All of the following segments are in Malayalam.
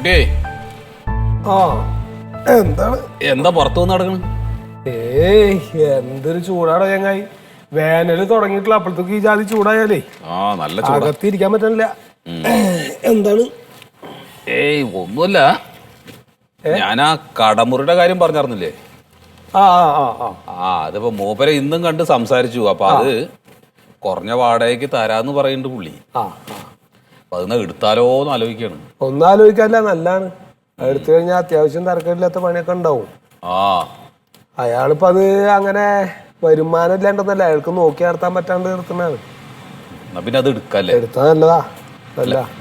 ജോസൂട്ടി ആ എന്താണ് എന്താ പുറത്തു വന്ന് നടക്കണ്? എന്തൊരു ചൂടാടോ ചങ്ങായി. വേനല് തുടങ്ങിയിട്ടുള്ള അപ്പോഴത്തേക്ക് ഈ ജാതി ചൂടായാലേ നല്ല അകത്തിരിക്കാൻ പറ്റണില്ല. എന്താണ്? ഒന്നുമില്ല. ഞാൻ ആ കടമുറിയുടെ കാര്യം പറഞ്ഞറിഞ്ഞില്ലേ? അതിപ്പോ മൂപ്പരെ ഇന്നും കണ്ട് സംസാരിച്ചു. അപ്പൊ അത് കുറഞ്ഞ വാടകയ്ക്ക് തരാന്ന് പറയുന്നുണ്ട് പുള്ളി. അപ്പൊ അതിന് എടുത്താലോന്ന് ആലോചിക്കാണ്. ഒന്നും ആലോചിക്കാല്ല, നല്ലാണ്. എടുത്തു കഴിഞ്ഞാൽ അത്യാവശ്യം തരക്കേടില്ലാത്ത പണിയൊക്കെ ഉണ്ടാവും. അയാളിപ്പോ അത് അങ്ങനെ വരുമാനം ഇല്ലാണ്ടെന്നല്ല, അയാൾക്ക് നോക്കി നടത്താൻ പറ്റാണ്ട് നിർത്തുന്നതാണ്. പിന്നെ അത് എടുക്കല്ലേ? എടുത്താ നല്ലതാ.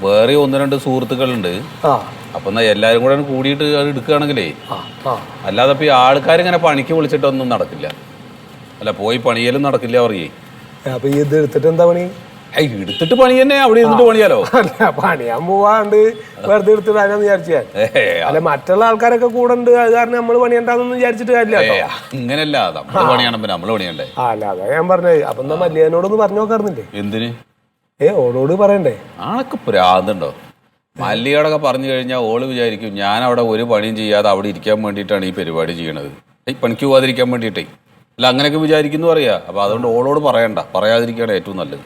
വേറെ ഒന്ന് രണ്ട് സുഹൃത്തുക്കളുണ്ട്. അപ്പൊ എന്നാ എല്ലാരും കൂടെ കൂടിയിട്ട് അത് എടുക്കുകയാണെങ്കിലേ, അല്ലാതെ ഇപ്പൊ ഈ ആൾക്കാരിങ്ങനെ പണിക്ക് വിളിച്ചിട്ടൊന്നും നടക്കില്ല. അല്ല, പോയി പണിയലും നടക്കില്ല പറയേ. അപ്പൊ ഇത് എടുത്തിട്ട് എന്താ പണി? എടുത്തിട്ട് പണി തന്നെ, അവിടെ ഇരുന്നിട്ട് പണിയാലോ. പണിയാൻ പോവാണ്ട് വെറുതെ എടുത്തിടാന്ന് വിചാരിച്ചാ. അല്ല, മറ്റുള്ള ആൾക്കാരൊക്കെ കൂടെ ഉണ്ട്, അത് കാരണം നമ്മള് പണിയണ്ടെന്ന് വിചാരിച്ചിട്ട് കാര്യമില്ല. അങ്ങനല്ല, നമ്മള് പണിയണം, നമ്മള് പണിയണ്ടേ. അല്ല, അതാ ഞാൻ പറഞ്ഞത്. അപ്പൊ എന്താ മല്ലിയാനോടൊന്ന് പറഞ്ഞു നോക്കാറുന്നില്ലേ? എന്തിന്? ഓളോട് പറയണ്ടേ? ആണൊക്കെ പ്രാന്തുണ്ടോ? മല്ലിയോടൊക്കെ പറഞ്ഞു കഴിഞ്ഞാൽ ഓള് വിചാരിക്കും ഞാൻ അവിടെ ഒരു പണിയും ചെയ്യാതെ അവിടെ ഇരിക്കാൻ വേണ്ടിയിട്ടാണ് ഈ പരിപാടി ചെയ്യണത്, പണിക്ക് പോകാതിരിക്കാൻ വേണ്ടിയിട്ടേ. അല്ല, അങ്ങനെയൊക്കെ വിചാരിക്കുന്നു പറയാ. അപ്പൊ അതുകൊണ്ട് ഓളോട് പറയണ്ട, പറയാതിരിക്കുകയാണ് ഏറ്റവും നല്ലത്.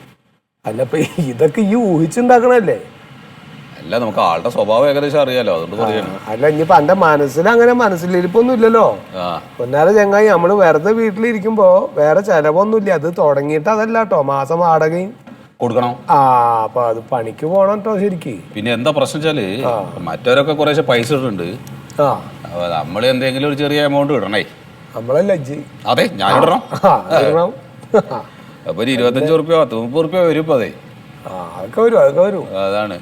അല്ല, ഇപ്പൊ ഇതൊക്കെ ഈ ഊഹിച്ചുണ്ടാക്കണല്ലേ? അല്ല, നമുക്ക് ആളുടെ സ്വഭാവം ഏകദേശം അറിയാലോ, അതുകൊണ്ട് പറയണം. അല്ല, ഇനിയിപ്പോ എന്റെ മനസ്സിൽ അങ്ങനെ മനസ്സിലിരിപ്പൊന്നും ഇല്ലല്ലോ. പൊന്നാല ചങ്ങായി, നമ്മള് വെറുതെ വീട്ടിലിരിക്കുമ്പോ വേറെ ചെലവൊന്നുമില്ല. അത് തുടങ്ങിയിട്ട് അതല്ല കേട്ടോ, മാസം വാടകയും കൊടുക്കണം. അപ്പൊ അത് പണിക്ക് പോണം കേട്ടോ ശരിക്ക്. പിന്നെ എന്താ പ്രശ്നം വെച്ചാല്, മറ്റവരൊക്കെ കുറേശ്ശെ പൈസ ഇട്ടിട്ടുണ്ട്. നമ്മൾ എന്തെങ്കിലും ഒരു ചെറിയ എമൗണ്ട് ഇടണേ. നമ്മളല്ല, അതെ, ഞാൻ ഇടണം. അപ്പൊ ഒരു 25 റുപ്യ 30 റുപ്യ വരും. ഇപ്പൊ അതെ, അതൊക്കെ വരും. അതാണ്.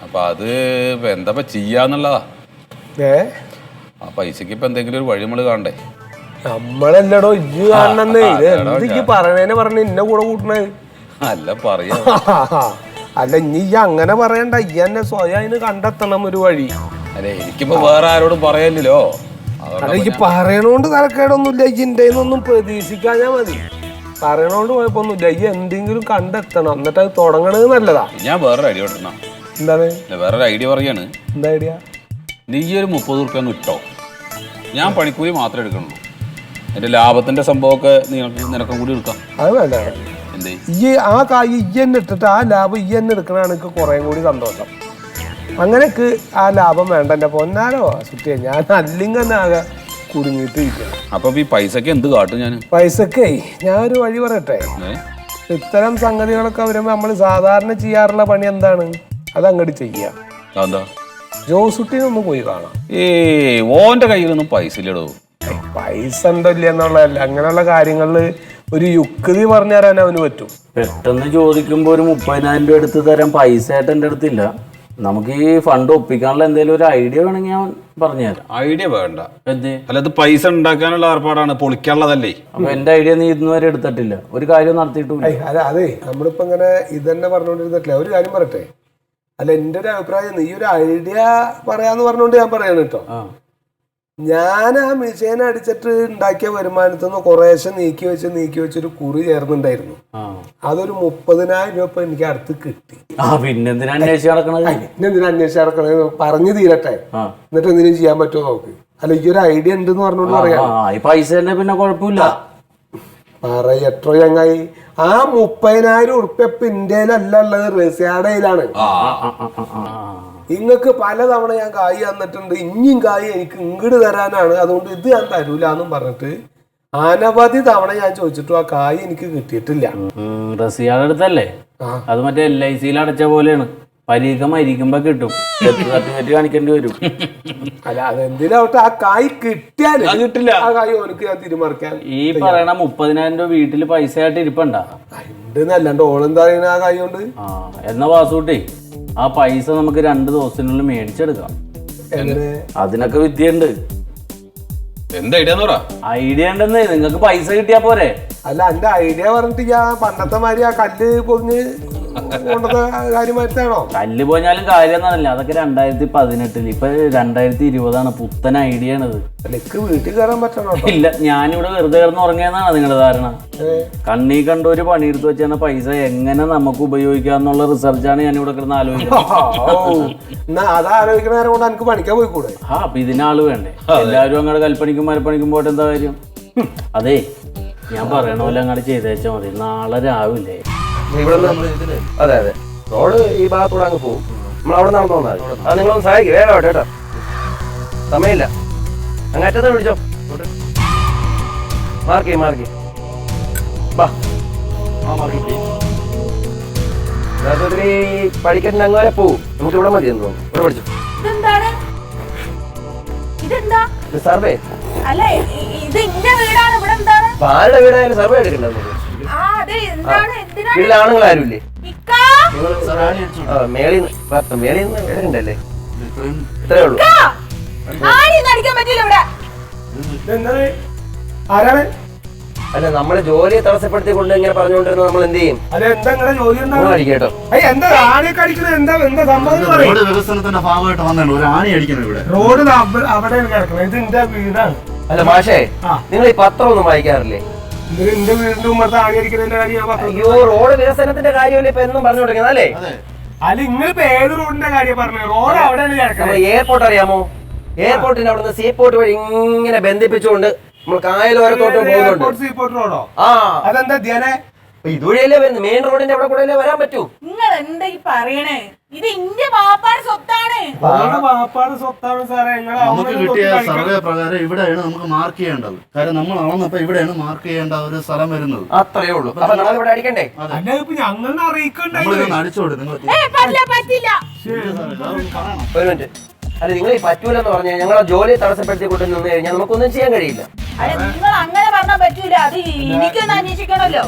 അപ്പൊ അത് ഇപ്പൊ എന്താ ചെയ്യാന്നുള്ളതാ. ആ പൈസക്ക് ഇപ്പൊ എന്തെങ്കിലും ഒരു വഴി നമ്മള് കാണണ്ടേ? നമ്മളല്ലടോ ഇജ്ജ് കാണണെന്ന്. എന്തൊക്കെ പറയണേനെ പറഞ്ഞ ഇന്ന കൂടെ കൂട്ടണേ. അല്ല, പറയാ. അല്ല, ഇനി അങ്ങനെ പറയണ്ട, ഈ എന്നെ സ്വയം അതിന് കണ്ടെത്തണം ഒരു വഴി. അല്ലെ, എനിക്കിപ്പോ വേറെ ആരോടും പറയാനില്ലല്ലോ. അല്ല, ഈ പറയണോണ്ട് തരക്കേടൊന്നുമില്ല. ഇന്റെ ഒന്നും പ്രതീക്ഷിക്കാഞ്ഞാ മതി. പറയണോണ്ട് കുഴപ്പമൊന്നുമില്ല. ഈ എന്തെങ്കിലും കണ്ടെത്തണം, എന്നിട്ട് അത് തുടങ്ങണത് നല്ലതാ. ഞാൻ വേറൊരു ഐഡിയ കിട്ടണം. എന്താണ്? വേറൊരു ഐഡിയ പറയാണ്. എന്താ ഐഡിയ? നീ ഒരു 30 റുപ്യ കിട്ടോ, ഞാൻ പണിക്കൂലി മാത്രമേ എടുക്കണുള്ളൂ. എന്റെ ലാഭത്തിന്റെ സംഭവമൊക്കെ നിനക്കും കൂടി എടുക്കാം. അത് വേണ്ട. ഈ ആ കായ് ഇയ്യെന്നെ ഇട്ടിട്ട് ആ ലാഭം ഇയ്യെന്നെ എടുക്കണതാണ് എനിക്ക് കുറേ കൂടി സന്തോഷം. അങ്ങനെയൊക്കെ ആ ലാഭം വേണ്ട എന്റെ പൊന്നാരോ സുറ്റിയെ. ഞാൻ അല്ലെങ്കിൽ തന്നെ ആകെ കുടുങ്ങിയിട്ട് ഇരിക്കണം. അപ്പൊ ഈ പൈസക്ക് എന്ത് കാട്ടും? ഞാൻ പൈസക്കേ ഞാനൊരു വഴി പറയട്ടെ. ഇത്തരം സംഗതികളൊക്കെ വരുമ്പോ നമ്മൾ സാധാരണ ചെയ്യാറുള്ള പണി എന്താണ്? അത് അങ്ങോട്ട് ചെയ്യാം. എന്താ? ജോസുട്ടിനൊന്ന് പോയി കാണാം. ഓന്റെ കയ്യിലൊന്നും പൈസ ഇല്ലടോ. പൈസ ഉണ്ടോ ഇല്ല എന്നുള്ളതല്ല, അങ്ങനെയുള്ള കാര്യങ്ങളില് ഒരു യുക്തി പറഞ്ഞു തരാൻ അവന് പറ്റും. പെട്ടെന്ന് ചോദിക്കുമ്പോ ഒരു 30,000 രൂപ എടുത്ത് തരാൻ പൈസ ആയിട്ട് എൻ്റെ അടുത്തില്ല. നമുക്ക് ഈ ഫണ്ട് ഒപ്പിക്കാനുള്ള എന്തെങ്കിലും ഒരു ഐഡിയ വേണമെങ്കിൽ ഞാൻ പറഞ്ഞുതരാം. ഐഡിയ വേണ്ട. അല്ലാതെ പൈസ ഉണ്ടാക്കാനുള്ള ഏർപ്പാടാണ്, പൊളിക്കാനുള്ളതല്ലേ. അപ്പൊ എന്റെ ഐഡിയ നീ ഇന്നുവരെ എടുത്തിട്ടില്ല, ഒരു കാര്യം നടത്തിയിട്ടില്ല. അല്ല, അതെ, നമ്മളിപ്പോ ഇങ്ങനെ ഇതന്നെ പറഞ്ഞോണ്ടിരുന്നിട്ടില്ല. ഒരു കാര്യം പറയട്ടെ. അല്ല, എന്റെ ഒരു അഭിപ്രായം, നീ ഒരു ഐഡിയ പറയാന്ന് പറഞ്ഞോണ്ട് ഞാൻ പറയാണ് കേട്ടോ. ഞാൻ ആ മെഷീൻ അടിച്ചിട്ട് ഉണ്ടാക്കിയ വരുമാനത്തിൽ നിന്ന് കുറേശ്ശെ നീക്കി വെച്ചൊരു കുറി ചേർന്നുണ്ടായിരുന്നു. അതൊരു 30,000 രൂപ എനിക്ക് അടുത്ത് കിട്ടി. പിന്നെന്തിനാ അന്വേഷിച്ച് നടക്കണത്? പറഞ്ഞു തീരട്ടെ, എന്നിട്ട് എന്തിനും ചെയ്യാൻ പറ്റുമോ നോക്ക്. അല്ല, ഈ ഒരു ഐഡിയ ഉണ്ടെന്ന് പറഞ്ഞോണ്ട് പറയാം. പൈസ തന്നെ പിന്നെ കുഴപ്പമില്ല. പറയട്ടോ ചങ്ങായി, ആ 30,000 ഉറുപ്പ്യ ഇപ്പൊ ഇന്ത്യയിലല്ല ഉള്ളത്, റസിയാടയിലാണ്. ഇങ്ങക്ക് പലതവണ ഞാൻ കായ് തന്നിട്ടുണ്ട്, ഇനിയും കായ് എനിക്ക് ഇങ്ങോട്ട് തരാനാണ്, അതുകൊണ്ട് ഇത് ഞാൻ തരൂല എന്നും പറഞ്ഞിട്ട് അനവധി തവണ ഞാൻ ചോദിച്ചിട്ടും ആ കായ് എനിക്ക് കിട്ടിയിട്ടില്ല. റസിയാടെ അടുത്തല്ലേ? അത് മറ്റേ LIC അടച്ച പോലെയാണ്, പരീക്ഷ മരിക്കുമ്പോ കിട്ടും, സർട്ടിഫിക്കറ്റ് കാണിക്കേണ്ടി വരും. അല്ല, അതെന്തിനാവട്ടെ, ആ കായ് കിട്ടിയാൽ കിട്ടില്ല, ആ കായ് ഓനക്ക് ഞാൻ തിരിമറിക്കാൻ. ഈ പറയണ 30,000 രൂപ വീട്ടില് പൈസ ആയിട്ട് ഇരിപ്പണ്ട ഉണ്ടെന്നല്ലാണ്ട് ഓളെന്താ പറയുന്ന ആ കായ് കൊണ്ട്? എന്നാ വാസൂട്ടി, ആ പൈസ നമുക്ക് 2 ദിവസത്തിനുള്ളിൽ മേടിച്ചെടുക്കാം. അതിനൊക്കെ വിദ്യ ഉണ്ട്. എന്താ ഐഡിയ? ഐഡിയ ഉണ്ടെന്ന്. നിങ്ങൾക്ക് പൈസ കിട്ടിയാ പോരെ? അല്ല എന്റെ ഐഡിയ പറഞ്ഞിട്ട് ഞാൻ പണ്ടത്തെ മാതിരി ആ കല്ല് പൊതിഞ്ഞ് കൊണ്ടുവന്ന കാര്യമായിട്ടാണോ? കല്ല് പോഞ്ഞാലും കാര്യമൊന്നുമല്ല, അതൊക്കെ 2018. ഇപ്പൊ 2020 പുത്തൻ ഐഡിയ ആണിത്. എനിക്ക് വീട്ടിൽ കയറാൻ പറ്റണോ? ഇല്ല, ഞാനിവിടെ വെറുതെ കിടന്ന് ഉറങ്ങിയെന്നാണ് നിങ്ങളുടെ ധാരണ. കണ്ണീ കണ്ട ഒരു പണിയെടുത്ത് വെച്ചാൽ പൈസ എങ്ങനെ നമുക്ക് ഉപയോഗിക്കാന്നുള്ള റിസർച്ചാണ് ഞാൻ ഇവിടെ കിടന്ന് ആലോചിക്കുന്നത്. അതാലോചിക്കണ നേരം കൊണ്ട് എനിക്ക് പണിക്കാൻ പോയിക്കൂടെ? അപ്പൊ ഇതിനാള് വേണ്ടേ? എല്ലാവരും അങ്ങോട്ട് കൽപ്പണിക്കും മരപ്പണിക്കും പോയിട്ട് എന്താ കാര്യം? അതെ, ഞാൻ പറയണ പോലെ അങ്ങോട്ട് ചെയ്തേച്ചാൽ മതി. നാളെ രാവിലെ അതെ അതെ, റോഡ് ഈ ഭാഗത്തൂടെ അങ്ങ് പോകും. നമ്മൾ അവിടെ നടന്നു വന്നാൽ അത് നിങ്ങളൊന്ന് സഹായിക്കും. വേഗം ആവട്ടെ കേട്ടോ, സമയമില്ല. അങ്ങറ്റത്തെ വിളിച്ചോ, മാർക്ക് പഠിക്കട്ടിന് അങ്ങ് വരെ പോവും. നമുക്ക് ഇവിടെ മതി എന്ന് തോന്നുന്നു. ഇവിടെ പഠിച്ചു സർവേ ആരുടെ വീടായാലും സർവേ എടുക്കണ്ടത്. വീട്ടിൽ ആണുങ്ങൾ ആരും ഇല്ലേ? മേളിന്ന് എടുക്കണ്ടല്ലേ? ഇത്രേ ഉള്ളൂ. അല്ല, നമ്മളെ ജോലിയെ തടസ്സപ്പെടുത്തിക്കൊണ്ട് ഇങ്ങനെ പറഞ്ഞുകൊണ്ടിരുന്ന നമ്മൾ എന്ത് ചെയ്യും? കേട്ടോ, റോഡ് വികസനത്തിന്റെ ഭാഗമായിട്ട് വന്നാണ് ഒരു ആണി അടിക്കുന്നത് ഇവിടെ. റോഡ് അവിടെ കിടക്കണം. ഇത് എന്റെ വീടാണ്. അല്ല മാഷേ, നിങ്ങൾ ഈ പത്രം ഒന്നും വായിക്കാറില്ലേ? എന്റെ വീടിന്റെ മുമ്പത്തെ ആണി അടിക്കുന്നതിന്റെ കാര്യം. അയ്യോ, റോഡ് വികസനത്തിന്റെ കാര്യമല്ലേ ഇപ്പൊ എന്നും പറഞ്ഞുകൊണ്ടിരിക്കുന്നത് അല്ലേ? അല്ല, ഇങ്ങളിപ്പോ ഏത് റോഡിന്റെ കാര്യം പറഞ്ഞു? റോഡ് അവിടെയാണ് കിടക്കുന്നത്. എയർപോർട്ട് അറിയാമോ? എയർപോർട്ടിന്റെ അവിടുന്ന് സീപോർട്ട് വഴി ഇങ്ങനെ ബന്ധിപ്പിച്ചുകൊണ്ട് നമ്മൾ കായലോരത്തോട്ടും പോകുന്നുണ്ട്. ആ, അതെന്താ ധ്യാനെ? ഇതുവഴിയല്ലേ വരുന്നത്. മെയിൻ റോഡിന്റെ അവിടെ കൂടെ വരാൻ പറ്റൂ. നിങ്ങൾ എന്താ ഈ പറയണേ? ഇത് ഇന്റെ വാപ്പാടെ സ്വത്താണ്. വാപ്പാട് സ്വത്താണ് സാറേ. നമുക്ക് കിട്ടിയ സർവേ പ്രകാരം ഇവിടെയാണ് നമുക്ക് മാർക്ക് ചെയ്യേണ്ടത്. കാരണം നമ്മൾ അളന്നപ്പോ ഇവിടെയാണ് മാർക്ക് ചെയ്യേണ്ട ഒരു സ്ഥലം വരുന്നത്. അത്രേ ഉള്ളൂ. അപ്പൊ നമ്മൾ ഇവിടെ അടിക്കണ്ടേ? ഞങ്ങളെ അറിയിക്കണ്ടേ? നമ്മളിതൊന്ന് അടിച്ചോട്. നിങ്ങൾ പറ്റില്ല. ഒരു മിനിറ്റ്. അല്ല, നിങ്ങൾ ഈ പറ്റൂലെന്ന് പറഞ്ഞാൽ ഞങ്ങളെ ജോലിയെ തടസ്സപ്പെടുത്തിക്കൊണ്ട് നിന്ന് കഴിഞ്ഞാൽ നമുക്കൊന്നും ചെയ്യാൻ കഴിയില്ല. അല്ല, നിങ്ങൾ അങ്ങനെ പറഞ്ഞാൽ പറ്റൂല. അത് എനിക്കൊന്ന് അന്വേഷിക്കണല്ലോ.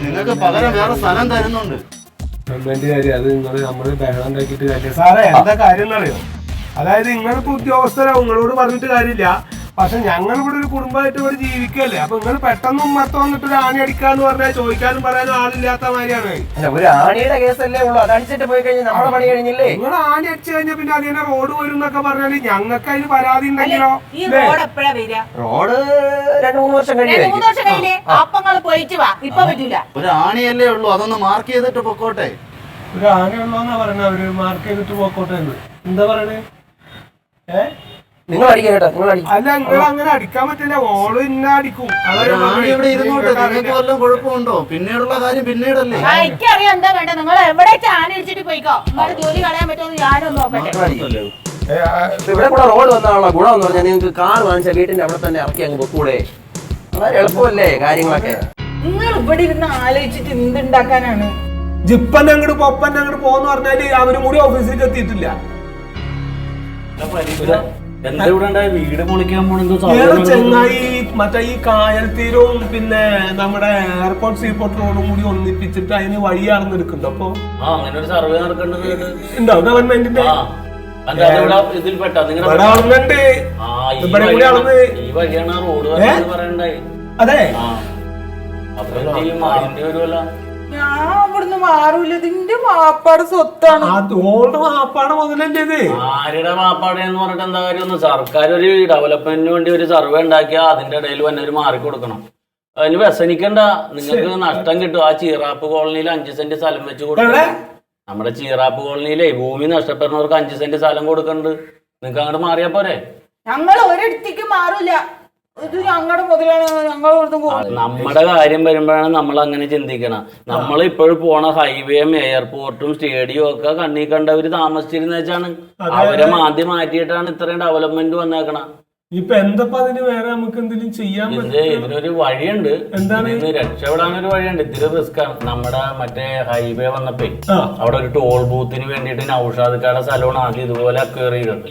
നിങ്ങൾക്ക് പകരം വേറെ സ്ഥലം തരുന്നുണ്ട്. ഗവൺമെന്റ് കാര്യം അത് നമ്മള് ബഹളം ഉണ്ടാക്കിയിട്ട് കാര്യം. സാറേ, എന്താ കാര്യം എന്നറിയോ? അതായത് നിങ്ങളിപ്പോ ഉദ്യോഗസ്ഥരാവും, നിങ്ങളോട് പറഞ്ഞിട്ട് കാര്യമില്ല. പക്ഷെ ഞങ്ങൾ ഇവിടെ ഒരു കുടുംബമായിട്ട് ഇവിടെ ജീവിക്കല്ലേ. അപ്പൊ നിങ്ങൾ പെട്ടെന്ന് ഉമ്മത്ത് വന്നിട്ട് ഒരു ആണി അടിക്കാന്ന് പറഞ്ഞാൽ ചോദിക്കാനും പറയാനും ആളില്ലാത്ത മാതിരിയാണ്. അല്ല, ഒരു ആണിയുടെ കേസല്ലേ ഉള്ളൂ. അത് അടിച്ചിട്ട് പോയി കഴിഞ്ഞാൽ നമ്മുടെ പണി കഴിഞ്ഞില്ലേ? നിങ്ങൾ ആണി അടിച്ചു കഴിഞ്ഞാൽ പിന്നെ അതിനെ റോഡ് വരും എന്നൊക്കെ പറഞ്ഞാല് ഞങ്ങൾക്ക് അതിന് പരാതി ഉണ്ടെങ്കിലോ? ഈ റോഡ് എപ്പോഴാ വരിക? റോഡ് 2-3 വർഷം 3 വർഷം കഴിഞ്ഞേ അപ്പങ്ങൾ പോയിട്ട് വാ. ഇപ്പൊ പറ്റൂല. ഒരു ആണിയല്ലേ ഉള്ളൂ, അതൊന്ന് മാർക്ക് ചെയ്തിട്ട് പൊക്കോട്ടെ. ഒരു ആണി ഉള്ളോന്നാ പറഞ്ഞ അവര് മാർക്ക് ചെയ്തിട്ട് പോക്കോട്ടെ എന്ന്. എന്താ പറയണേ? നിങ്ങൾ അടിക്കുക കേട്ടോ, നിങ്ങൾ അടിക്കും. അല്ല, നിങ്ങൾ അങ്ങനെ അടിക്കാൻ പറ്റില്ല. ഓള് ഇന്ന അടിക്കും. ഇവിടെ ഇരുന്നോട്ടെ, നിങ്ങൾക്ക് വല്ലതും കുഴപ്പമുണ്ടോ? പിന്നീടുള്ള കാര്യം പിന്നീടല്ലേ. എനിക്കറിയാം എന്താ വേണ്ട. നിങ്ങൾ എവിടെ ആന അടിച്ചിട്ട് പോയിക്കോ. നിങ്ങളുടെ ജോലി കളയാൻ പറ്റുമെന്ന് ഞാനും നോക്കട്ടെ. ഇവിടെ കൂടെ റോഡ് വന്നാണല്ലോ ഗുണം എന്ന് പറഞ്ഞാൽ നിങ്ങൾക്ക് കാർ വാങ്ങിച്ചാൽ വീട്ടിന്റെ അവിടെ തന്നെ ഇറക്കി അങ്ങ് പൊക്കൂടെ. വളരെ എളുപ്പമല്ലേ കാര്യങ്ങളൊക്കെ? നിങ്ങൾ ഇവിടെ ഇരുന്ന് ആലോചിച്ചിട്ട് എന്തുണ്ടാക്കാനാണ്? ജിപ്പന്നെ അങ്ങോട്ട് പൊപ്പന്നെ അങ്ങോട്ട് പോന്ന് പറഞ്ഞാല് അവരും കൂടി ഓഫീസിലേക്ക് എത്തിയിട്ടില്ല. വീട് പൊളിക്കാൻ പോണെന്തോ ചെങ്ങായി മറ്റേ ഈ കായൽ തീരവും പിന്നെ നമ്മുടെ എയർപോർട്ട് സീപോർട്ട് റോഡും കൂടി ഒന്നിപ്പിച്ചിട്ട് അതിന് വഴിയാണെന്ന് എടുക്കുന്നുണ്ട്. അപ്പൊ അങ്ങനെ ഒരു സർവേ നടക്കേണ്ടത് ഉണ്ടോ ഗവൺമെന്റിന്റെ? ഗവൺമെന്റ് ഇവിടെ കൂടി അളന്ന് ഈ വഴിയാണ് റോഡ് പറയണ്ടായി. അതെ, ഞാൻ ഇവിടുന്ന് മാറൂല. ഇതിന്റെ വാപ്പാട് സ്വത്താണ്. ഓളുടെ വാപ്പാടെ മുതലല്ലേ ഇത്? ആരുടെ വാപ്പാടെ എന്ന് പറഞ്ഞിട്ട് എന്താ കാര്യം? സർക്കാർ ഒരു ഡെവലപ്മെന്റിന് വേണ്ടി ഒരു സർവേ ഉണ്ടാക്കിയാൽ അതിന്റെ ഇടയിൽ വന്നെ ഒരു മാറി കൊടുക്കണം. അതിന് വ്യസനിക്കണ്ട, നിങ്ങൾക്ക് നഷ്ടം കിട്ടും. ആ ചീറാപ്പ് കോളനിയിൽ 5 സെന്റ് സ്ഥലം വെച്ച് കൊടുക്കണം. നമ്മുടെ ചീറാപ്പ് കോളനിയിലെ ഭൂമി നഷ്ടപ്പെടുന്നവർക്ക് 5 സെന്റ് സ്ഥലം കൊടുക്കുന്നുണ്ട്. നിങ്ങൾക്ക് അങ്ങോട്ട് മാറിയാ പോരെ? ഞങ്ങൾ ഒരിടത്തേക്ക് മാറൂല. ഇത് ഞങ്ങളുടെ മുതലാണ്. ഞങ്ങൾ നമ്മുടെ കാര്യം വരുമ്പോഴാണ് നമ്മൾ അങ്ങനെ ചിന്തിക്കണം. നമ്മൾ ഇപ്പോഴും പോണ ഹൈവേയും എയർപോർട്ടും സ്റ്റേഡിയവും ഒക്കെ കണ്ണീ കണ്ടവര് താമസിച്ചിരുന്ന വെച്ചാണ്. അവരെ മാറ്റി മാറ്റിയിട്ടാണ് ഇത്രയും ഡെവലപ്മെന്റ് വന്നേക്കണം. ഇപ്പൊ എന്തപ്പോ അതിന് വേറെ നമുക്ക് എന്തെങ്കിലും ചെയ്യാൻ പറ്റും? ഇതിനൊരു വഴിയുണ്ട്. എന്താണ്? ഇത് രക്ഷപ്പെടാനൊരു വഴിയുണ്ട്. ഇത്തിരി റിസ്ക് ആണ്. നമ്മുടെ മറ്റേ ഹൈവേ വന്നപ്പോ അവിടെ ഒരു ടോൾ ബൂത്തിന് വേണ്ടിയിട്ട് നൗഷാദക്കാരുടെ സ്ഥലമാണ് ആദ്യം ഇതുപോലെ അക്വയർ ചെയ്തത്.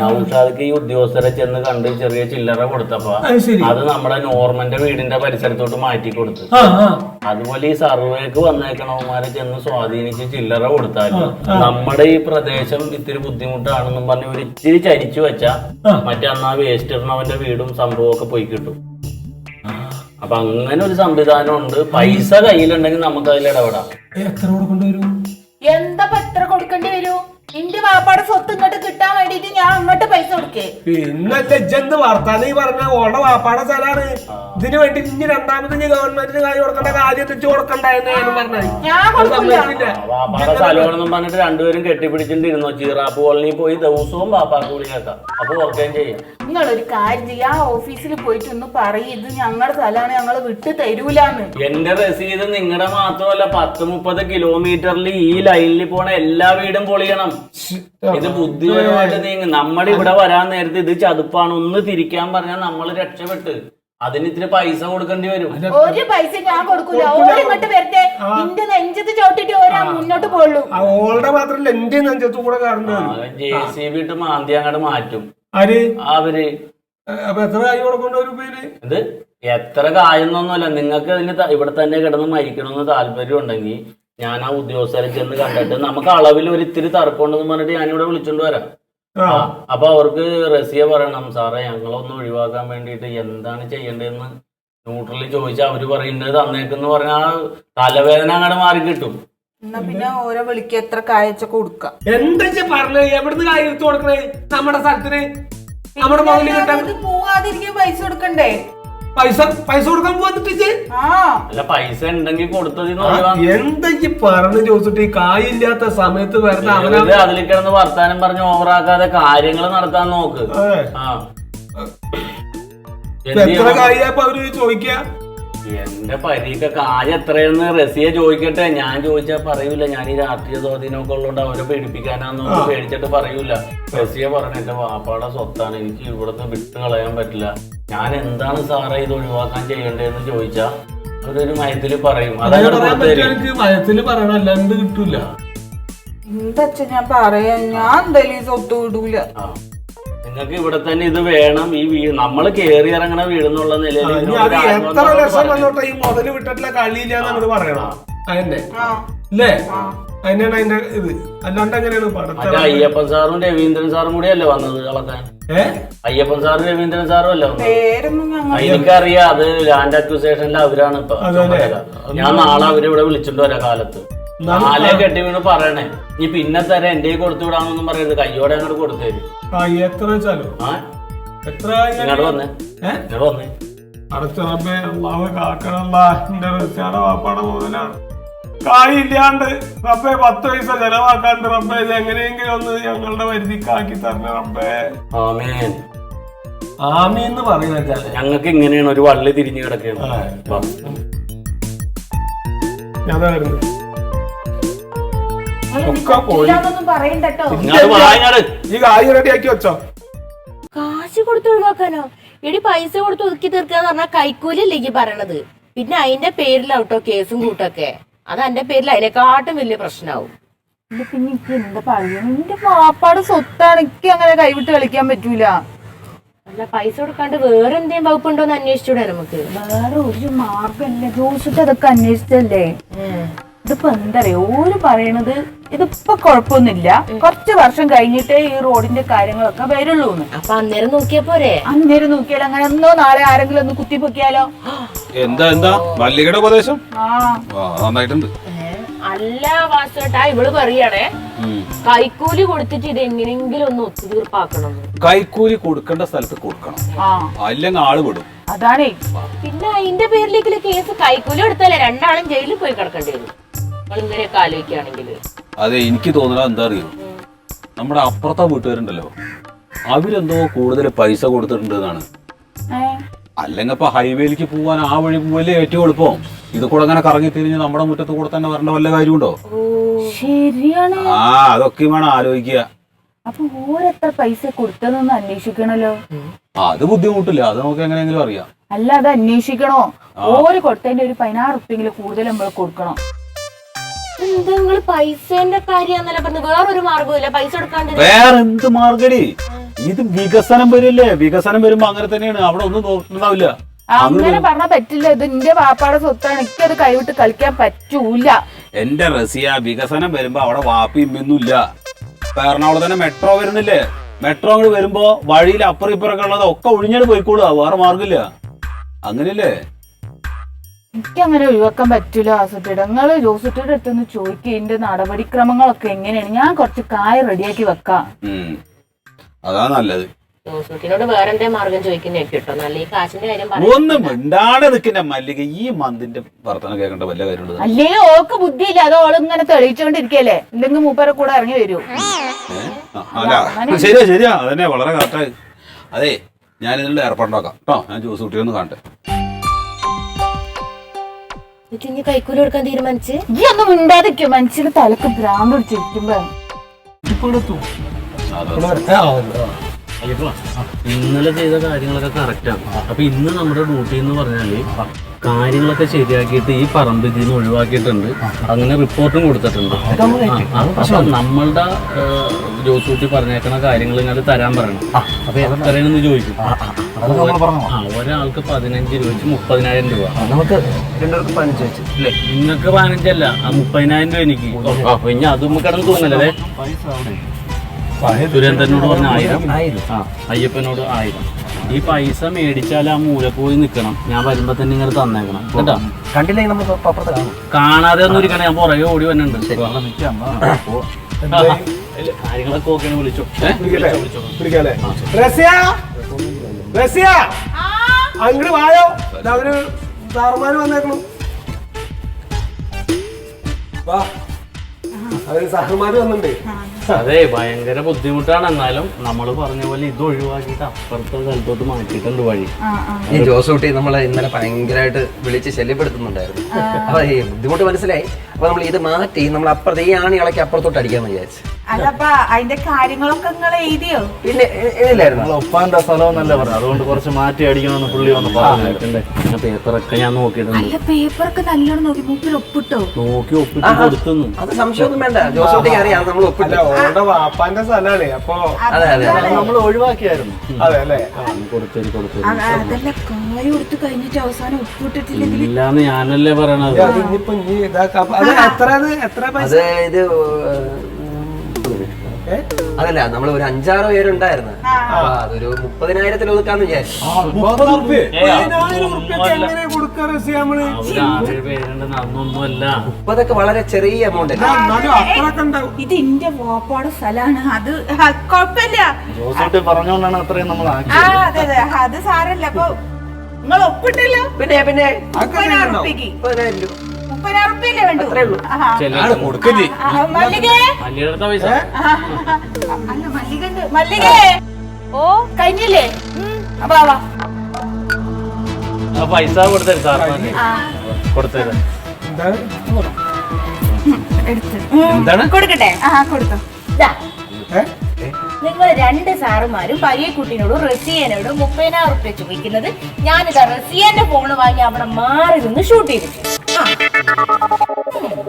നൗഷാദക്ക് ഈ ഉദ്യോഗസ്ഥരെ ചെന്ന് കണ്ട് ചെറിയ ചില്ലറ കൊടുത്തപ്പോ അത് നമ്മുടെ നോർമന്റെ വീടിന്റെ പരിസരത്തോട്ട് മാറ്റി കൊടുത്തു. അതുപോലെ ഈ സർവേക്ക് വന്നേക്കണവന്മാരെ ചെന്ന് സ്വാധീനിച്ച് ചില്ലറ കൊടുത്താൽ നമ്മുടെ ഈ പ്രദേശം ഇത്തിരി ബുദ്ധിമുട്ടാണെന്നും പറഞ്ഞ് ഒരു ഇച്ചിരി ചരിച്ചു വെച്ചാ മറ്റേ വേസ്റ്റ് ഇടണവന്റെ വീടും സംഭവമൊക്കെ പോയി കിട്ടും. അപ്പൊ അങ്ങനെ ഒരു സംവിധാനം ഉണ്ട്. പൈസ കയ്യിലുണ്ടെങ്കിൽ നമുക്ക് അതിൽ ഇടപെടാം. എത്ര കൊടുക്കേണ്ടി വരും? എന്താ എത്ര കൊടുക്കേണ്ടി വരൂ? എന്റെ വാപ്പാടെ സ്വത്ത് ഇങ്ങോട്ട് കിട്ടാൻ വേണ്ടിട്ട് ഞാൻ അങ്ങോട്ട് പൈസ കൊടുക്കേ. പിന്നെ ലജ്ജെന്ത് വർത്താനം ഈ പറഞ്ഞ ഓളുടെ വാപ്പാടെ സ്ഥലമാണ്. ഇതിന് വേണ്ടി ഇനി രണ്ടാമത് ഇനി ഗവൺമെന്റിന് കാര്യം കൊടുക്കേണ്ട കാര്യം തെച്ചു കൊടുക്കണ്ടായെന്ന് പറഞ്ഞത്. ഞാൻ കൊടുക്കില്ല. വാപ്പാടെ സ്ഥലമാണെന്നും പറഞ്ഞിട്ട് രണ്ടുപേരും കെട്ടിപ്പിടിച്ചിട്ടിരുന്നോ ചീറാപ്പ് കോളനി പോയി ദിവസവും വാപ്പാക്ക് വിളി കേൾക്കാം. അപ്പൊ ഓർക്കുകയും ചെയ്യും. നിങ്ങളൊരു കാര്യം ചെയ്യാ, ഓഫീസിൽ പോയിട്ട് ഒന്ന് പറയും ഇത് ഞങ്ങളുടെ സ്ഥലമാണ്, ഞങ്ങള് വിട്ട് തരൂലാന്ന്. എന്റെ രസീത് നിങ്ങളുടെ മാത്രമല്ല 10-30 കിലോമീറ്ററിൽ ഈ ലൈനിൽ പോണ എല്ലാ വീടും പൊളിയണം. ഇത് ബുദ്ധിപരമായിട്ട് നീങ്ങും. നമ്മുടെ ഇവിടെ വരാൻ നേരത്തെ ഇത് ചതുപ്പാണ്, ഒന്ന് തിരിക്കാൻ പറഞ്ഞാൽ നമ്മൾ രക്ഷപ്പെട്ട്. അതിന് ഇത്തിരി പൈസ കൊടുക്കേണ്ടി വരും. ഒരു പൈസ ഞാൻ കൊടുക്കൂല. ഓരിങ്ങോട്ട് വരട്ടെ, നിന്റെ നെഞ്ചത്ത് ചോട്ടിട്ട് ഓരാ മുന്നോട്ട് പോളൂ. ഓളുടെ മാത്രല്ല എന്റെ നെഞ്ചത്തു കൂടെ കാരണം JCB ഇട്ട് മാന്തി അങ്ങോട്ട് മാറ്റും ആര് അവര്. അപ്പൊ എത്ര കാര്യം കൊടുക്കേണ്ട ഒരു പേര്? ഇത് എത്ര കായൊന്നൊന്നുമല്ല. നിങ്ങൾക്ക് ഇതിന് ഇവിടെ തന്നെ കിടന്ന് മരിക്കണമെന്ന് താല്പര്യം ഉണ്ടെങ്കിൽ ഞാൻ ആ ഉദ്യോഗസ്ഥരെ ചെന്ന് കണ്ടിട്ട് നമുക്ക് അളവിൽ ഒരു ഇത്തിരി തർക്കമുണ്ടെന്ന് പറഞ്ഞിട്ട് ഞാനിവിടെ വിളിച്ചോണ്ട് വരാം. അപ്പൊ അവർക്ക് റസിയ പറയണം, സാറേ ഞങ്ങളൊന്ന് ഒഴിവാക്കാൻ വേണ്ടിയിട്ട് എന്താണ് ചെയ്യേണ്ടതെന്ന് ന്യൂട്രലിൽ ചോദിച്ചാൽ അവര് പറയുന്നത് തന്നേക്കെന്ന് പറഞ്ഞാൽ തലവേദന അങ്ങോട്ട് മാറി കിട്ടും. എന്നാ പിന്നെ ഓരോ വിളിക്ക് എത്ര കായച്ച കൊടുക്കാം. എന്താ പറഞ്ഞേ? എവിടുന്ന് കാര്യം എടുത്തു കൊടുക്കണേ? നമ്മുടെ സ്ഥലത്തിന് നമ്മുടെ മുതല് കിട്ടാൻ പോവാതിരിക്കാൻ പൈസ കൊടുക്കണ്ടേ? പൈസ കൊടുക്കാൻ പോവാന്നിട്ട് അല്ല പൈസ ഉണ്ടെങ്കിൽ കൊടുത്തത് എന്തൊക്കെ പറഞ്ഞു ചോദിച്ചിട്ട് ഈ കായില്ലാത്ത സമയത്ത് വരുന്ന അതിൽ കിടന്ന് വർത്താനം പറഞ്ഞ് ഓവറാക്കാതെ കാര്യങ്ങൾ നടത്താൻ നോക്ക്. എത്ര കായപ്പോ അവര് ചോദിക്ക? എന്റെ പരീക്ഷ കായ് എത്രയെന്ന് റസിയെ ചോദിക്കട്ടെ. ഞാൻ ചോദിച്ചാൽ പറയൂല. ഞാൻ ഈ രാഷ്ട്രീയ സ്വാധീനമൊക്കെ ഉള്ളതുകൊണ്ട് അവരെ പേടിപ്പിക്കാനാന്ന് പേടിച്ചിട്ട് പറയൂല. റസിയെ പറഞ്ഞ എന്റെ വാപ്പാടെ സ്വത്താണ്, എനിക്ക് ഇവിടുന്ന് വിട്ട് കളയാൻ പറ്റില്ല. ഞാൻ എന്താണ് സാറേ ഇത് ഒഴിവാക്കാൻ ചെയ്യേണ്ടതെന്ന് ചോദിച്ചാ അവരൊരു മയത്തില് പറയും. മയത്തില് പറയണം, അല്ലാണ്ട് കിട്ടൂല. എന്താ ഞാൻ പറയാ, ഞാൻ എന്തായാലും ഈ സ്വത്ത് വിടൂല. നിങ്ങൾക്ക് ഇവിടെ തന്നെ ഇത് വേണം. ഈ വീട് നമ്മൾ കേറി ഇറങ്ങണ വീടെന്നുള്ള നിലയിൽ എത്ര ലക്ഷം വന്നോട്ടെ ഈ മുതല് വിട്ടിട്ടുള്ള കളിയില്ലാന്ന് അങ്ങോട്ട് പറയണം. അതന്നെ അല്ലേ? അതിനാണ് അതിന്റെ ഇത്. അല്ലാണ്ട് എങ്ങനെയാണ് മറ്റേ അയ്യപ്പൻ സാറും രവീന്ദ്രൻ സാറും കൂടി അല്ലേ വന്നത് കളക്കാൻ? അയ്യപ്പൻ സാറും രവീന്ദ്രൻ സാറും അല്ലേ വന്നത്? എനിക്കറിയാം, അത് ലാൻഡ് അക്വിസേഷനിൽ അവരാണ് ഇപ്പൊ. ഞാൻ നാളെ അവരിവിടെ വിളിച്ചിട്ട് വരാം കാലത്ത്. നാളെ കെട്ടി വീണ് പറയണേ, നീ പിന്നെ തരാം എന്റെ കൊടുത്തു വിടാന്നൊന്നും പറയരുത്, കയ്യോടെ അങ്ങോട്ട് കൊടുത്തേരും. എത്ര വെച്ചാലോ? ഇങ്ങോട്ട് വന്നേ, ഇങ്ങോട്ട് വന്നേ. അടച്ചറമ്പേ അള്ളാഹ് കാക്കണല്ല. എന്റെ റസിയുടെ വാപ്പാടെ മുതലാണ്. കായില്ലാണ്ട് റബ്ബേ 10 പൈസ ചെലവാക്കാണ്ട് റബ്ബേ ഇത് എങ്ങനെയെങ്കിലും ഒന്ന് ഞങ്ങളുടെ വരുതിക്കാക്കി തരണേ റബ്ബേ. ആമീൻ. ആമീന്ന് പറയുന്ന വെച്ചാല് ഞങ്ങൾക്ക് ഇങ്ങനെയാണ് ഒരു വള്ളി തിരിഞ്ഞു കിടക്കുകയാണ്. ഞാൻ വരുന്നത് പറയണ്ടോ. ഈ കായ് റെഡി ആക്കി വെച്ചോ. കാശ് കൊടുത്ത് ഒഴിവാക്കാനോ? എടി പൈസ കൊടുത്ത് ഒതുക്കി തീർക്കാന്ന് പറഞ്ഞാൽ കൈക്കൂലി അല്ലേക്ക് പറയണത്. പിന്നെ അതിന്റെ പേരിലാവട്ടോ കേസും കൂട്ടൊക്കെ. അത് എന്റെ പേരിൽ അതിനെക്കാട്ടും വലിയ പ്രശ്നമാവും. പിന്നെ എനിക്ക് എന്താ പറയുക, എന്റെ പാപ്പാട് സ്വത്താണ്, എനിക്ക് അങ്ങനെ കൈവിട്ട് കളിക്കാൻ പറ്റൂല. അല്ല പൈസ കൊടുക്കാണ്ട് വേറെ എന്തെങ്കിലും വകുപ്പുണ്ടോന്ന് അന്വേഷിച്ചൂടെ നമുക്ക്? വേറെ ഒരു മാർഗല്ലേ, ജോസിട്ട് അതൊക്കെ അന്വേഷിച്ചല്ലേ. ഇതിപ്പോ എന്താ പറയാ, ഓര് പറയണത് ഇതിപ്പോ കുഴപ്പമൊന്നുമില്ല, കുറച്ച് വർഷം കഴിഞ്ഞിട്ടേ ഈ റോഡിന്റെ കാര്യങ്ങളൊക്കെ വരുള്ളൂന്ന്. അപ്പൊ അന്നേരം നോക്കിയാ പോരെ? അന്നേരം നോക്കിയാലോ? അങ്ങനെ ഒന്നോ നാളെ ആരെങ്കിലും ഒന്ന് കുത്തിപ്പൊക്കിയാലോ? എന്താ മല്ലികയുടെ ഉപദേശം നന്നായിട്ടുണ്ട്. അല്ല വാസുട്ടാ, ഇവള് പറയണേ കൈക്കൂലി കൊടുത്തിട്ട് ഇത് എങ്ങനെയെങ്കിലും ഒന്ന് ഒത്തുതീർപ്പാക്കണം. കൈക്കൂലി കൊടുക്കേണ്ട സ്ഥലത്ത് കൊടുക്കണം, അല്ലെങ്കിൽ ആള് വിടും. അതാണേ. പിന്നെ അതിന്റെ പേരിലേക്കുള്ള കേസ് കൈക്കൂലി എടുത്താലേ രണ്ടാളും ജയിലിൽ പോയി കിടക്കേണ്ടി വരും. ഇങ്ങനെയൊക്കെ ആലോചിക്കുകയാണെങ്കിൽ അതെ, എനിക്ക് തോന്നുന്നത് എന്താ അറിയോ, നമ്മുടെ അപ്പുറത്തെ വീട്ടുകാരുണ്ടല്ലോ, അവരെന്തോ കൂടുതൽ പൈസ കൊടുത്തിട്ടുണ്ട് എന്നാണ്. അല്ലെങ്കിൽ ഇപ്പൊ ഹൈവേയിലേക്ക് പോവാൻ ആ വഴി പോവല്ലേ ഏറ്റവും എളുപ്പം. ഇത് കൂടെ അങ്ങനെ കറങ്ങി തിരിഞ്ഞ് നമ്മുടെ മുറ്റത്ത് കൂടെ തന്നെ വരേണ്ട വല്ല കാര്യമുണ്ടോ? ശരിയാണ്. അതൊക്കെ വേണം ആലോചിക്കുക. അപ്പൊ ഓരെത്ര പൈസ കൊടുത്തതെന്ന് അന്വേഷിക്കണല്ലോ. അത് ബുദ്ധിമുട്ടില്ല, അത് നമുക്ക് എങ്ങനെയെങ്കിലും അറിയാം. അല്ല അത് അന്വേഷിക്കണോ? ഓര് കൊടുത്തതിന്റെ ഒരു 16 ഉറുപ്പിയെങ്കിലും കൂടുതൽ നമ്മൾ കൊടുക്കണം. എന്താ നിങ്ങള് പൈസന്റെ കാര്യന്നല്ല പറഞ്ഞത്? വേറൊരു മാർഗമില്ല പൈസ കൊടുക്കാണ്ട്? വേറെ എന്ത് മാർഗടി? ഇത് വികസനം വരില്ലേ, വികസനം വരുമ്പോ അങ്ങനെ തന്നെയാണ്, അവിടെ ഒന്നും നോക്കുന്നുണ്ടാവില്ല. അങ്ങനെ പറഞ്ഞാ പറ്റില്ല, ഇത് എന്റെ വാപ്പാടെ സ്വത്താണ്, എനിക്കത് കൈവിട്ട് കളിക്കാൻ പറ്റൂല. എന്റെ റസിയ, വികസനം വരുമ്പോ അവിടെ വാപ്പിയും ഇമ്മൊന്നുമില്ല. ഇപ്പൊ എറണാകുളത്ത് തന്നെ മെട്രോ വരുന്നില്ലേ, മെട്രോ അങ്ങോട്ട് വരുമ്പോ വഴിയിൽ അപ്പുറം ഇപ്പുറമൊക്കെ ഉള്ളത് ഒക്കെ ഒഴിഞ്ഞാണ് പോയിക്കോളുക, വേറെ മാർഗമില്ല. അങ്ങനെയല്ലേ? എനിക്കങ്ങനെ ഒഴിവാക്കാൻ പറ്റൂല വാസുട്ടിയുടെ. നിങ്ങള് ജോസുട്ടിയുടെ അടുത്തൊന്ന് ചോദിക്കുക ഇതിന്റെ നടപടിക്രമങ്ങളൊക്കെ എങ്ങനെയാണ്. ഞാൻ കുറച്ച് കായ റെഡിയാക്കി വെക്കാം. അതാ നല്ലത്. ജോസൂട്ടിനോട് വേറെ എന്തേ മാർഗം ചോദിക്കുന്നേ കേട്ടോ. നല്ല ഈ കാശിന്റെ കാര്യം ഒന്നും മിണ്ടാടെ നിൽക്കുന്ന മല്ലിക ഈ മന്തിന്റെ വർത്തനം കേൾക്കേണ്ട വല്ല കാര്യമുള്ളത്? അല്ലേ ഓക്ക് ബുദ്ധിയില്ല, അത് ഓളിങ്ങനെ തെളിയിച്ചോണ്ടിരിക്കല്ലേ. എന്തെങ്കിലും മൂപ്പരെ കൂടെ ഇറങ്ങി വരൂ. അല്ല ശരിയാ ശരിയാ, അതന്നെ വളരെ കറക്റ്റായി. അതെ ഞാൻ ഇതിനുള്ള ഏർപ്പാടുണ്ടാക്കാം കേട്ടോ. ഞാൻ ജോസ് കുട്ടിയൊന്ന് കാണട്ടെ. ഇനി കൈക്കൂലി കൊടുക്കാൻ തീരുമാനിച്ച് ഈ ഒന്നും മിണ്ടാതിരിക്കും. മനുഷ്യന് തലക്ക് ഭ്രാന്ത് പിടിച്ചിരിക്കുമ്പോ ഇന്നലെ ചെയ്ത കാര്യങ്ങളൊക്കെ കറക്റ്റാണ്. അപ്പൊ ഇന്ന് നമ്മുടെ ഡ്യൂട്ടി എന്ന് പറഞ്ഞാല് കാര്യങ്ങളൊക്കെ ശരിയാക്കിയിട്ട് ഈ പറമ്പിൽ നിന്ന് ഒഴിവാക്കിയിട്ടുണ്ട്. അങ്ങനെ റിപ്പോർട്ടും കൊടുത്തിട്ടുണ്ട്. അപ്പൊ നമ്മളുടെ ജോസൂട്ടി പറഞ്ഞേക്കുന്ന കാര്യങ്ങൾ ഇങ്ങനെ തരാൻ പറയണം. അപ്പൊ എത്രയാണെന്ന് ചോദിക്കും. ഒരാൾക്ക് 15 രൂപ വെച്ച് 30,000 രൂപ. നമുക്ക് രണ്ടുപേർക്ക് 15 വെച്ച് അല്ലേ? നിങ്ങൾക്ക് 15 അല്ല, 30,000 രൂപ എനിക്ക്. അപ്പൊ ഇനി അതും കിടന്ന് തോന്നല്ലേ? സുരേന്ദ്രനോട് പറഞ്ഞ 1000, അയ്യപ്പനോട് 1000. ഈ പൈസ മേടിച്ചാൽ ആ മൂല പോയി നിൽക്കണം. ഞാൻ വരുമ്പോ തന്നെ ഇങ്ങനെ തന്നേക്കണം കേട്ടോ. കണ്ടില്ലെങ്കിൽ നമുക്ക് അപ്പുറത്ത് കാണാം. കാണാതെ ഒന്നും ഇരിക്കണം. ഞാൻ പുറകെ ഓടി വന്നിട്ടുണ്ട്. കാര്യങ്ങളൊക്കെ ഓക്കെയാണ്. വിളിച്ചോ അങ്ങോട്ട് വായോ, അവര് സാറുമാര് വന്നേക്കണം. വാ, അവര് സാറുമാര് വന്നിട്ടുണ്ട്. അതെ ഭയങ്കര ബുദ്ധിമുട്ടാണ്. എന്നാലും നമ്മൾ പറഞ്ഞ പോലെ ഇത് ഒഴിവാക്കിയിട്ട് അപ്പുറത്തെ സ്ഥലത്തോട്ട് മാറ്റിയിട്ടുണ്ട് വഴി. ഈ ജോസൂട്ടി നമ്മളെ ഇന്നലെ ഭയങ്കരമായിട്ട് വിളിച്ച് ശല്യപ്പെടുത്തുന്നുണ്ടായിരുന്നു. അപ്പൊ ഈ ബുദ്ധിമുട്ട് മനസ്സിലായി. അപ്പൊ നമ്മൾ ഇത് മാറ്റി നമ്മൾ അപ്പുറത്തെ ഈ ആണി ഇളക്കി അപ്പുറത്തോട്ട് അടിക്കാന്ന് വിചാരിച്ചു. അല്ലപ്പ അതിന്റെ കാര്യങ്ങളൊക്കെ നിങ്ങൾ എഴുതിയോ? പിന്നെ എഴുതില്ലായിരുന്നു. ഒപ്പാന്റെ സ്ഥലമെന്നല്ലേ പറഞ്ഞു. അതുകൊണ്ട് കുറച്ച് മാറ്റി അടിക്കണമെന്ന് പുള്ളി വന്ന് പറഞ്ഞിട്ടുണ്ട്. പേപ്പറൊക്കെ ഞാൻ നോക്കിയിട്ടുണ്ട്. അല്ല പേപ്പറൊക്കെ നല്ലോണം നോക്കി മൂപ്പിൽ ഒപ്പിട്ടോ? നോക്കി ഒപ്പിട്ട് കൊടുത്തുന്നു. അത് സംശയമൊന്നും വേണ്ട. ജോസൂട്ടിക്ക് അറിയാം നമ്മൾ ഒപ്പില്ല. അവരുടെ വാപ്പാന്റെ സ്ഥലമാണ്. അപ്പൊ അതെ അതെ നമ്മൾ ഒഴിവാക്കിയായിരുന്നു. അതെ അല്ലേ? കൊടുത്തു അതല്ല കായ കൊടുത്ത് കഴിഞ്ഞിട്ട് അവസാനം ഒപ്പിട്ടിട്ടില്ലെങ്കിൽ ഇല്ലാന്ന് ഞാനല്ലേ പറയണത്. ഇനിയിപ്പൊ ഇനി ഇതാക്കാം. എത്ര പൈസ? അത് ഇത് അതല്ല, നമ്മൾ ഒരു 5-6 പേരുണ്ടായിരുന്നു. അപ്പൊ അതൊരു 30,000 ഒതുക്കാന്ന് വിചാരിച്ചു. 30,000 എങ്ങനെ കൊടുക്കാ റസി നമ്മള്? 6 പേരുണ്ടെന്ന് അന്നൊന്നുമല്ല. 30 വളരെ ചെറിയ എമൗണ്ട്. എന്നാലും അത്രയൊക്കെ ഉണ്ടാവും. ഇത് എന്റെ വാപ്പാടെ സ്ഥലമാണ്. അത് കൊഴപ്പില്ല. ജോസൂട്ടി പറഞ്ഞോണ്ടാണ് അത്രയും നമ്മൾ ആക്കി. അതെ അതെ, അത് സാരല്ല. അപ്പൊ നിങ്ങൾ ഒപ്പിട്ടല്ലോ. പിന്നെ 30,000 രൂപയ്ക്ക് 30,000 രൂപ 30,000 രൂപയല്ലേ വേണ്ടു? കൊടുക്കല്ലേ മല്ലികേ, മല്ലികടുത്ത പൈസ അല്ല മല്ലികേ. ഓ കഴിഞ്ഞില്ലേ? അപ്പൊ വാ. പൈസ കൊടുത്തരും സാർ. കൊടുത്തരും. എന്താണ് കൊടുക്കട്ടെ? കൊടുത്തോ. നിങ്ങൾ 2 സാറുമാരും പയ്യക്കുട്ടിനോടും റസിയനോടും 30,000 റുപ്യ ചോദിക്കുന്നത്. ഞാനിതാ റസിയന്റെ ഫോണ് വാങ്ങി അവിടെ മാറി നിന്ന് ഷൂട്ട് ചെയ്തിട്ട്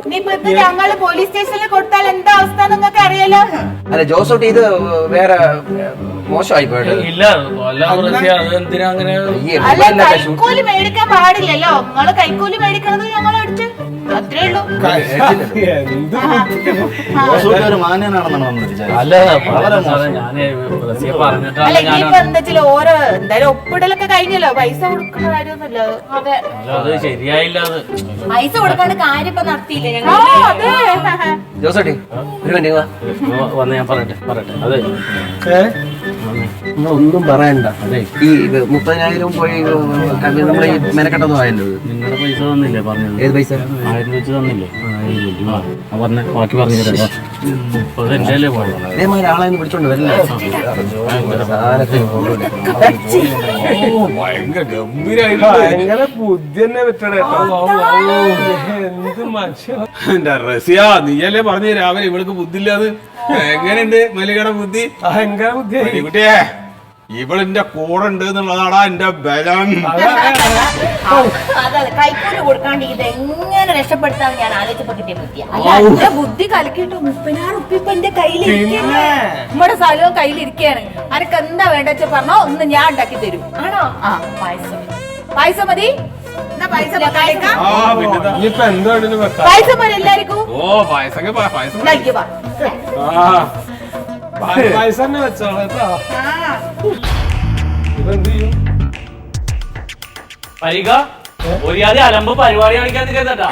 ഇനിയിപ്പോ ഞങ്ങള് പോലീസ് സ്റ്റേഷനിൽ കൊടുത്താൽ എന്താ അവസ്ഥ നിങ്ങൾക്ക് അറിയാലോ. അല്ല ജോസൂട്ടി, ഇത് വേറെ മോശമായി പോയിട്ട്. ഇല്ല അതെന്തിനാ അങ്ങനെ? അല്ല കൈക്കൂലി മേടിക്കാൻ പാടില്ലല്ലോ. നിങ്ങള് കൈക്കൂലി മേടിക്കണത് ഞങ്ങൾ അടിച്ച് അത്രേ ഉള്ളൂ. ഒരു മാന്യനാണെന്നാണ് നമ്മൾ വിചാരിച്ചത്. അല്ല ഞാന് പറഞ്ഞിട്ടാണ്. അല്ല ഇനിയിപ്പോ എന്താ വെച്ചാൽ ഓരോ എന്തായാലും ഒപ്പിടലൊക്കെ കഴിഞ്ഞല്ലോ. പൈസ കൊടുക്കുന്ന കാര്യമൊന്നുമില്ല. അതെ അത് ശരിയായില്ല. അത് പൈസ കൊടുക്കാണ്ട് കാര്യം ഇപ്പൊ നടത്തിയില്ലേ ഞങ്ങൾ? ജോസൂട്ടി ഒരു മിനിറ്റ് വന്ന് ഞാൻ പറയട്ടെ. അതെ ഒന്നും പറയണ്ട. അതെ ഈ 30,000 പോയി നമ്മളെ ഈ മെനക്കെട്ടതും ആയല്ലോ. നിങ്ങളുടെ പൈസ തന്നില്ലേ പറഞ്ഞത്? ഏത് പൈസ? 1000 വെച്ച് തന്നില്ലേ? പറഞ്ഞ ബാക്കി പറഞ്ഞു തരാം. എന്റെ അല്ലേ പോയത്. ഇതേമാതിരി ആളെ വിളിച്ചോണ്ട് വരില്ല. ഭയങ്കര ബുദ്ധി തന്നെ പറ്റണേ. എന്ത് മനുഷ്യ. എന്റെ റസിയ, നീയല്ലേ പറഞ്ഞു രാവിലെ ഇവൾക്ക് ബുദ്ധി ഇല്ലാതെ. എങ്ങനെയുണ്ട് മല്ലികയുടെ ബുദ്ധി? ഭയങ്കര ബുദ്ധിയായി കുട്ടിയെ. ഇവളെന്റെ കൂടെ ഉണ്ട് എന്നുള്ളതാടാ എന്റെ ബലം. അതെ കൈക്കൂലി കൊടുക്കാണ്ട് ഇത് എങ്ങനെ രക്ഷപ്പെടുത്താന്ന് ഞാൻ ആലോചിച്ചപ്പോ കിട്ടിയ ബുദ്ധിയാ. അല്ല എന്റെ ബുദ്ധി കലക്കിട്ട് 30,000 റുപ്യ ഇപ്പൊ എന്റെ കയ്യിലിരിക്കേ. നമ്മുടെ സ്ഥലവും കയ്യിലിരിക്കയാണ്. അനക്ക് എന്താ വേണ്ട വെച്ചാ പറഞ്ഞോ, ഒന്ന് ഞാൻ ഉണ്ടാക്കി തരും. ആണോ? പായസം മതി. ഇനിയിപ്പൊ എന്താണ് പായസം പോലെ എല്ലാവർക്കും. ഓ പായസം പായസം പൈസ തന്നെ വെച്ചോളൂ കേട്ടോ. ഇപ്പൊ എന്ത് ചെയ്യും? പരിക ഒരു അലമ്പ് പരിപാടി കാണിക്കാൻ നിൽക്കണ്ടാ.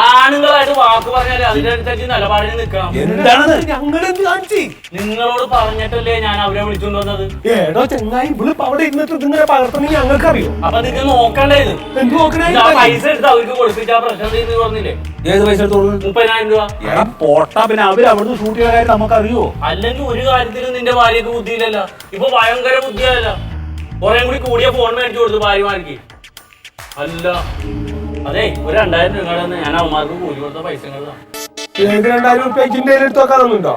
ആണുങ്ങളായിട്ട് വാക്ക് പറഞ്ഞാല് അതിനനുസരിച്ച് നിലപാടിന് നിൽക്കണം. എന്താണ് ഞങ്ങളെന്ത് കാണിച്ച്? നിങ്ങളോട് പറഞ്ഞിട്ടല്ലേ ഞാൻ അവരെ വിളിച്ചോണ്ട് വന്നത്. ഏടോ ചെങ്ങായി ഇവിടെ അവിടെ ഇരുന്നിട്ട് ഇതിങ്ങനെ പകർത്തണമെങ്കിൽ ഞങ്ങൾക്ക് അറിയോ? അപ്പൊ നിങ്ങൾ നോക്കണ്ടേ ഇത്? എന്ത് നോക്കണേ? ആ പൈസ എടുത്ത് അവർക്ക് കൊടുത്തിട്ട് ആ പ്രശ്നം ചെയ്ത് പറഞ്ഞില്ലേ? ഏത് പൈസ എടുത്തോളൂ? 30,000 രൂപ. എടാ പോട്ടാ, പിന്നെ അവര് അവിടുന്ന് ഷൂട്ട് ചെയ്യാൻ കാര്യം നമുക്കറിയോ? അല്ലെങ്കിൽ ഒരു കാര്യത്തിലും നിന്റെ ഭാര്യക്ക് ബുദ്ധിയില്ലല്ല. ഇപ്പൊ ഭയങ്കര ബുദ്ധിയല്ല. കുറെ കൂടി കൂടിയ ഫോൺ മേടിച്ചു കൊടുത്തു ഭാര്യമാർക്ക്. അല്ല അതെ, ഒരു 2000 രൂപ ഞാൻ അവന്മാർക്ക് കൂലി കൊടുത്ത പൈസ ഏത് 2000 രൂപ എന്റെ എടുത്ത് വെക്കാനൊന്നുണ്ടോ?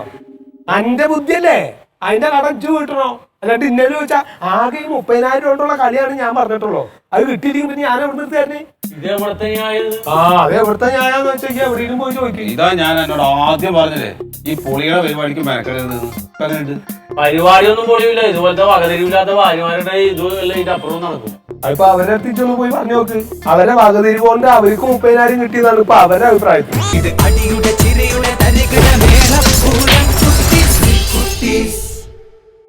അന്റെ ബുദ്ധിയല്ലേ അതിന്റെ കടച്ചു കിട്ടണോ? അല്ലാണ്ട് ഇന്നലെ ചോദിച്ചാ ആകെ 30,000 രൂപയുള്ള കളിയാണ് ഞാൻ പറഞ്ഞിട്ടുള്ളൂ. അത് കിട്ടിയില്ലെങ്കിൽ പിന്നെ ഞാൻ എവിടെ നിർത്തി തരണേ? ഇത് എവിടത്തെ ന്യായത്? ആ അത് എവിടുത്തെ ന്യായാന്ന് വെച്ചാൽ എവിടെയും പോയി ചോദിക്കും. ഇതാ ഞാൻ എന്നോട് ആദ്യം പറഞ്ഞില്ലേ ഈ പൊളിയുടെ പരിപാടിക്ക് മെനക്കെടരുത്. പരിപാടിയൊന്നും പൊളിയില്ല. ഇതുപോലത്തെ വകതിരിവില്ലാത്ത ഭാര്യമാരുടെ ഇതുമല്ല ഇതിന്റെ അപ്പുറവും നടക്കും. അതിപ്പോ അവരെ അടുത്തിട്ടൊന്ന് പോയി പറഞ്ഞു നോക്ക്. അവരെ വകതിരി കൊണ്ട് അവർക്ക് 30,000 കിട്ടിയതാണ് ഇപ്പൊ അവരുടെ അഭിപ്രായത്തിൽ. ഇത് അടിയുടെ ചിരയുടെ തരികിട മേളപ്പൂരം കുട്ടീസ്.